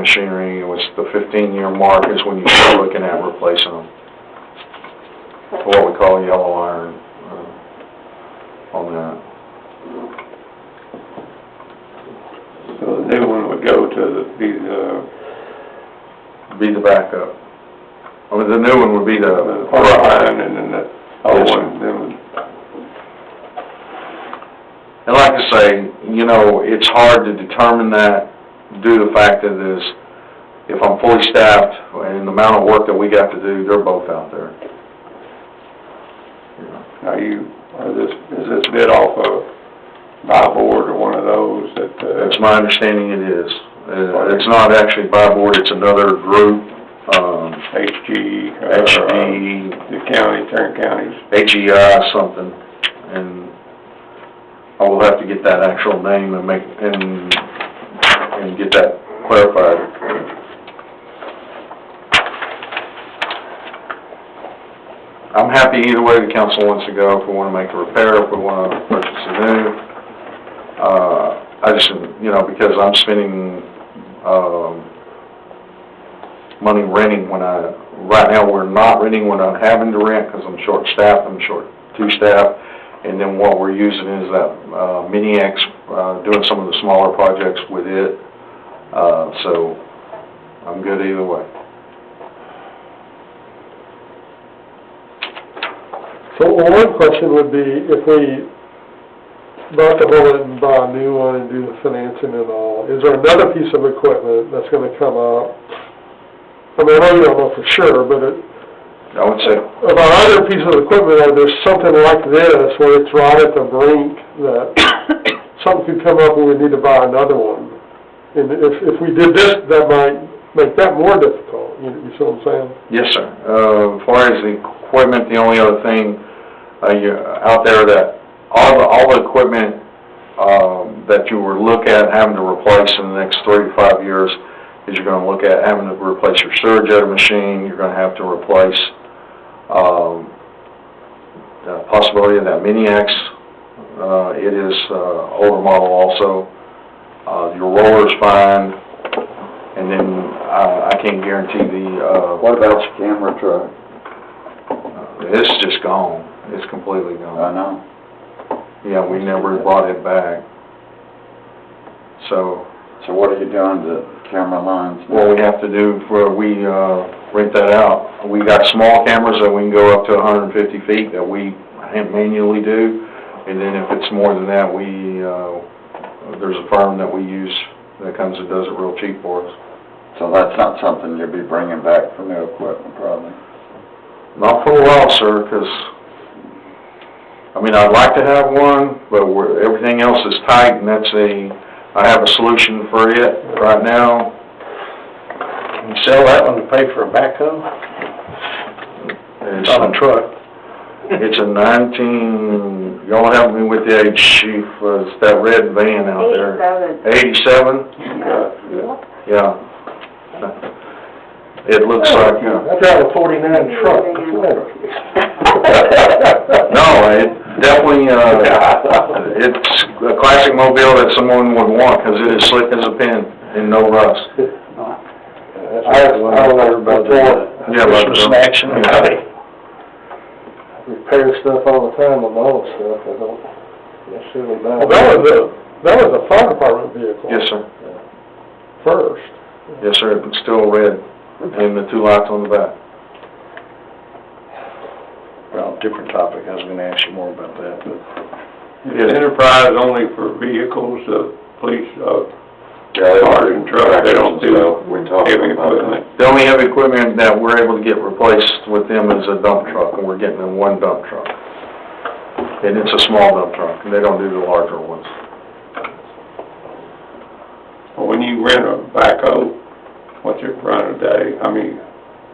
machinery, it was the 15-year mark is when you start looking at replacing them. What we call yellow iron on that. So the new one would go to Be the backup. I mean, the new one would be the line, and then the old one, then. And like I say, you know, it's hard to determine that due to the fact that if I'm fully staffed and the amount of work that we got to do, they're both out there. Is this bid off of buy board or one of those that? That's my understanding it is. It's not actually buy board, it's another group. HG. HG. The county, Tarrant counties. AGI something, and I will have to get that actual name and get that clarified. I'm happy either way the council wants to go, if we want to make a repair, if we want to purchase a new. I just, you know, because I'm spending money renting right now we're not renting when I'm having to rent because I'm short-staffed, I'm short 2 staff, and then what we're using is that Mini-X, doing some of the smaller projects with it, so I'm good either way. So one question would be, if we bought the bullet and buy a new one and do the financing and all, is there another piece of equipment that's going to come up? I mean, I know you don't know for sure, but I would say, of our other pieces of equipment, are there something like this where it's right at the brink that something could come up and we need to buy another one? And if we did this, that might make that more difficult, you see what I'm saying? yes, sir. As far as the equipment, the only other thing out there that all the equipment that you will look at having to replace in the next 3 to 5 years is you're going to look at having to replace your sewer jetter machine. You're going to have to replace the possibility of that Mini-X. It is older model also. Your roller's fine, and then I can't guarantee the. What about your camera truck? It's just gone. It's completely gone. I know. Yeah, we never brought it back. So what are you doing to camera lines? what we have to do we rent that out. We got small cameras that we can go up to 150 feet that we manually do, and then if it's more than that, there's a firm that we use that comes and does it real cheap for us. So that's not something you'll be bringing back for new equipment, probably? Not for a while, sir, because I mean, I'd like to have one, but everything else is tight, and I have a solution for it right now. Can you sell that one to pay for a backhoe? It's on a truck. It's a 19, y'all help me with the age, chief, it's that red van out there. 87? Yeah. It looks like, I drive a 49 truck before. no, it definitely, it's a classic mobile that someone would want, because it is slick as a pin and no rust. I don't know about Christmas snacks and everything. Repair stuff all the time on my own stuff, I don't necessarily buy. Well, that was a fire department vehicle. Yes, sir. First. Yes, sir, it's still red, and the 2 lights on the back. Well, different topic, I was gonna ask you more about that, but. Is Enterprise only for vehicles, police, Yeah, cars and trucks, they don't do we're talking heavy about equipment? The only heavy equipment that we're able to get replaced with them is a dump truck, and we're getting them 1 dump truck. And it's a small dump truck, and they don't do the larger ones. Well, when you rent a backhoe, what's it run a day? I mean,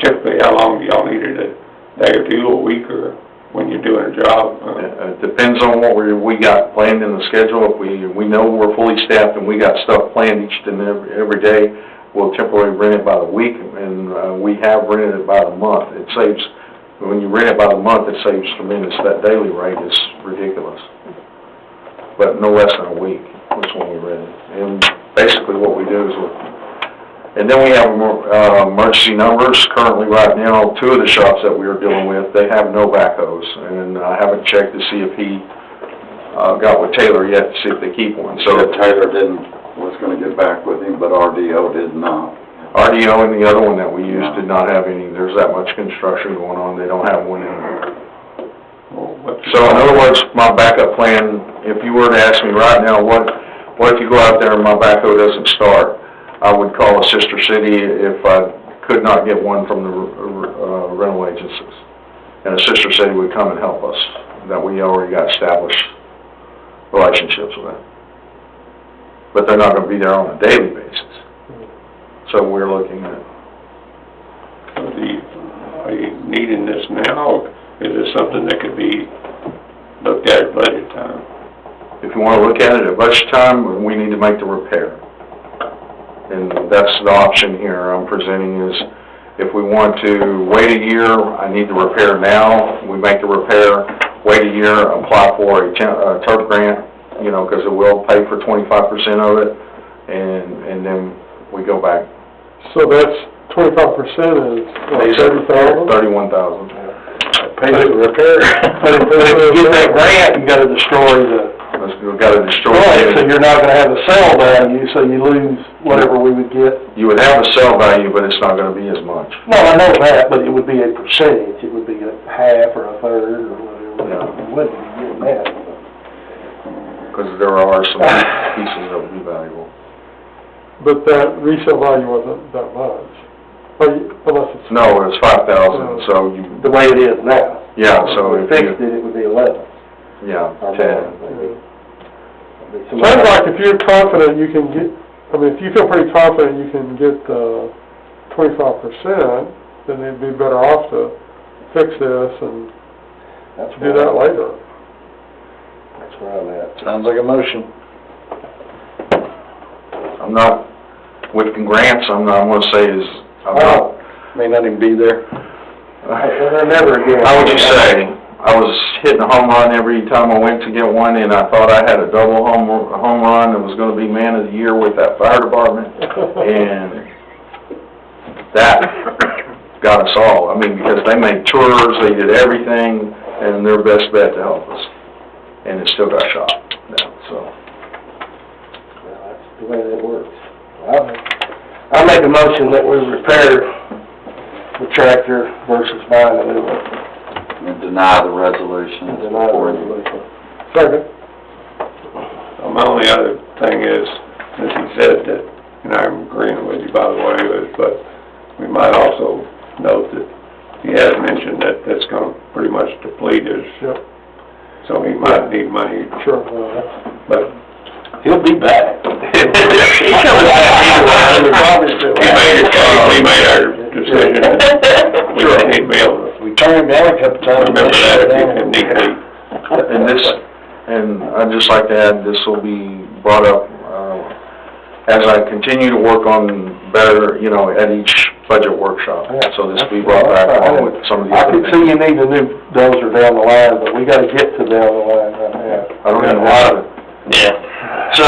typically, how long do y'all need it, a day or 2, a week, or when you're doing a job? It depends on what we got planned in the schedule. If we know we're fully staffed and we got stuff planned each and every day, we'll temporarily rent it by the week, and we have rented it by the month. It saves, when you rent it by the month, it saves tremendous. That daily rate is ridiculous. But no less than a week is when we rent it. And basically what we do is, And then we have emergency numbers. Currently, right now, 2 of the shops that we are dealing with, they have no backhoes. And I haven't checked to see if he got with Taylor yet to see if they keep one. So So Taylor was gonna get back with him, but RDO did not. RDO and the other one that we used did not have any. There's that much construction going on. They don't have one anymore. So in other words, my backup plan, if you were to ask me right now, what if you go out there and my backhoe doesn't start? I would call a sister city if I could not get one from the rental agencies. And a sister city would come and help us, that we already got established relationships with them. But they're not gonna be there on a daily basis. So we're looking at, Are you needing this now? Is this something that could be looked at budget time? if you wanna look at it at budget time, we need to make the repair. And that's the option here I'm presenting is, if we want to wait a year, I need the repair now, we make the repair, wait a year, apply for a TURP grant, you know, because it will pay for 25% of it, and then we go back. So that's 25% is, what, 30,000? 31,000. Pay the repair. But if you get that grant, you gotta destroy the, We've got to destroy right, so it. you're not gonna have a sell value, so you lose whatever we would get. You would have a sell value, but it's not going to be as much. No, I know that, but it would be a percentage, it would be a half or a third or whatever. Yeah. It wouldn't be getting that. Because there are some pieces that would be valuable. But that resale value wasn't that much, unless it's... No, it's 5,000, so you, The way it is now. yeah, so If if we fixed you, it, it would be 11. yeah, Or 10. more, maybe. Sounds like if you're confident you can get, I mean, if you feel pretty confident you can get 25%, then you'd be better off to fix this and That's do that later. That's where I'm at. Sounds like a motion. I'm not, with grants, I'm going to say is, I'm not, May not even be there. They're never again. how would you say? I was hitting a home run every time I went to get one, and I thought I had a double home run that was going to be man of the year with that fire department, and that got us all. I mean, because they made tours, they did everything, and their best bet to help us, and it still got shot down, so. Well, that's the way that works. I'll make a motion that we repair the tractor versus buying a new one. And deny the resolution. Deny the resolution. Second. My only other thing is, as he said that, and I'm agreeing with you by the way, but we might also note that he has mentioned that that's gonna pretty much deplete his, Yep. so he might need money, Sure. but He'll be back. we made our decision. We don't need mail. We turned him down a couple times. Remember that if you need to. And this, and I'd just like to add, this will be brought up, as I continue to work on better, you know, at each budget workshop. So this will be brought back along with some of the I other could see things. you need a new dozer down the line, but we gotta get to down the line right now. I don't even have it. Yeah. So,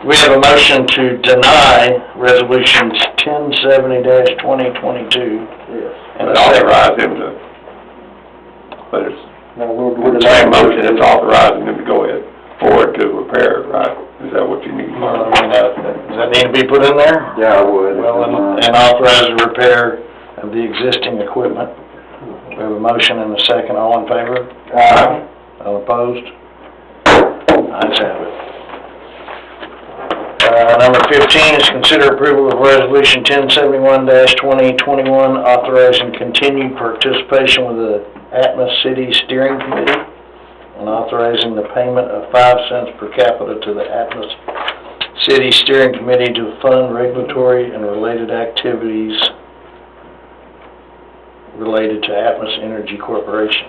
we have a motion to deny resolutions 1070-2022. Yes. And But authorize him to, but it's No, we're the same motion, it's authorizing him to go ahead forward to repair it, right? Is that what you need? Does that need to be put in there? Yeah, I would. Well, and authorize the repair of the existing equipment. We have a motion and a second, all in favor? Aye. All opposed? Ayes have it. Number 15 is consider approval of resolution 1071-2021, authorizing continued participation with the Atmos City Steering Committee, and authorizing the payment of 5 cents per capita to the Atmos City Steering Committee to fund regulatory and related activities related to Atmos Energy Corporation.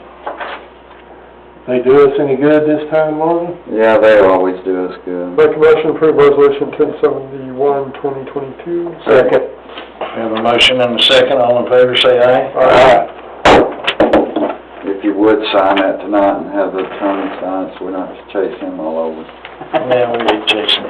They do us any good this time, Marvin? Yeah, they always do us good. Make a motion to approve resolution 1071-2022. Second. We have a motion and a second, all in favor say aye. Aye. If you would sign that tonight and have the attorney sign it, so we don't have to chase him all over. Yeah, we did Jason.